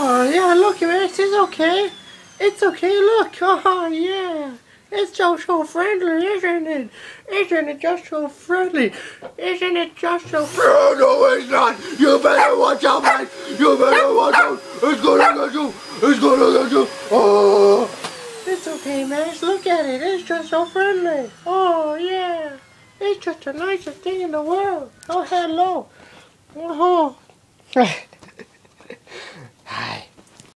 Oh yeah, look, Max, it's okay. It's okay, look. Oh yeah. It's just so friendly, isn't it? Isn't it just so friendly? Isn't it just so friendly? Oh, no, it's not. You better watch out, man. You better watch out. It's gonna get you. It's gonna get you. Oh. It's okay, Max. Look at it. It's just so friendly. Oh yeah. It's just the nicest thing in the world. Oh hello. Oh.